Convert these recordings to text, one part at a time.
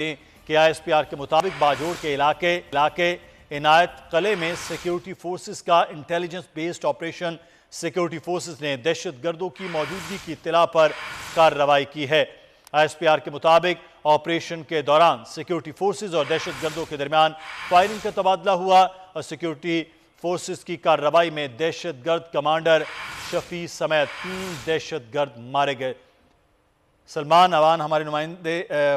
कि ISPR के मुताबिक बाजोड़ के इलाके इनायत कले में सिक्योरिटी फोर्सेस का intelligence based operation security forces ने दहशतगर्दों की मौजूदगी की इत्तला पर कार्रवाई की है। ISPR के मुताबिक ऑपरेशन के दौरान सिक्योरिटी फोर्सेस और दहशतगर्दों के दरमियान फायरिंग का तबादला हुआ और सिक्योरिटी फोर्सेस की कार्रवाई में दहशतगर्द कमांडर शफी समेत 3 दहशतगर्द मारे गए। सलमान अवान हमारे नुमाइंदे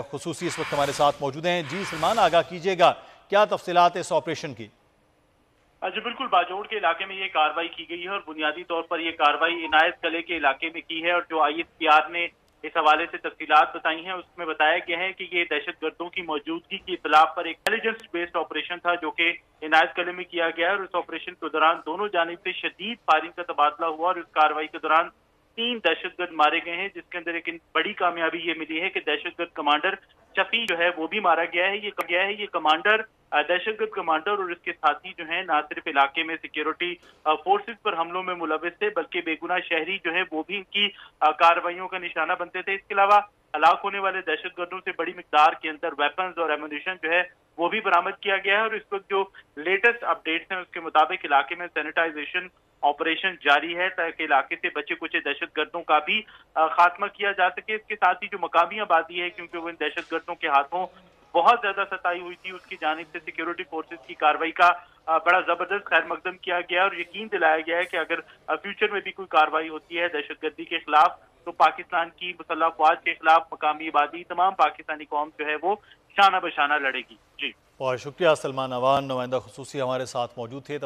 खुसूसी इस वक्त हमारे साथ मौजूद हैं। जी सलमान, आगाह कीजिएगा, क्या तफसीलात इस ऑपरेशन की? जी बिल्कुल, बाजोड़ के इलाके में ये कार्रवाई की गई है और बुनियादी तौर पर ये कार्रवाई इनायत कले के इलाके में की है। और जो ISPR ने इस हवाले से तफसीलात बताई हैं उसमें बताया गया है कि ये दहशतगर्दों की मौजूदगी की इत्तला पर एक इंटेलिजेंस बेस्ड ऑपरेशन था जो कि इनायत कले में किया गया है। और इस ऑपरेशन के दौरान दोनों जानिब से शदीद फायरिंग का तबादला हुआ और इस कार्रवाई के दौरान 3 दहशतगर्द मारे गए हैं, जिसके अंदर एक बड़ी कामयाबी ये मिली है कि दहशतगर्द कमांडर शफी जो है वो भी मारा गया है। ये कमांडर दहशतगर्द कमांडर और इसके साथी जो हैं ना सिर्फ इलाके में सिक्योरिटी फोर्सेस पर हमलों में मुलविस थे बल्कि बेगुनाह शहरी जो है वो भी इनकी कार्रवाइयों का निशाना बनते थे। इसके अलावा हलाक होने वाले दहशतगर्दों से बड़ी मिकदार के अंदर वेपन्स और एमुनिशन जो है वो भी बरामद किया गया है। और इस वक्त जो लेटेस्ट अपडेट्स हैं उसके मुताबिक इलाके में सैनिटाइजेशन ऑपरेशन जारी है ताकि इलाके से बचे कुछ दहशतगर्दों का भी खात्मा किया जा सके। इसके साथ ही जो मकामी आबादी है, क्योंकि वो इन दहशतगर्दों के हाथों बहुत ज्यादा सताई हुई थी, उसकी जानिब से सिक्योरिटी फोर्सेस की कार्रवाई का बड़ा जबरदस्त खैर मकदम किया गया और यकीन दिलाया गया है कि अगर फ्यूचर में भी कोई कार्रवाई होती है दहशतगर्दी के खिलाफ तो पाकिस्तान की मुसल्लह अफवाज के खिलाफ मकामी आबादी तमाम पाकिस्तानी कौम जो है वो शाना बशाना लड़ेगी। जी, बहुत शुक्रिया सलमान अवान, नुमाइंदा खुसूसी हमारे साथ मौजूद थे।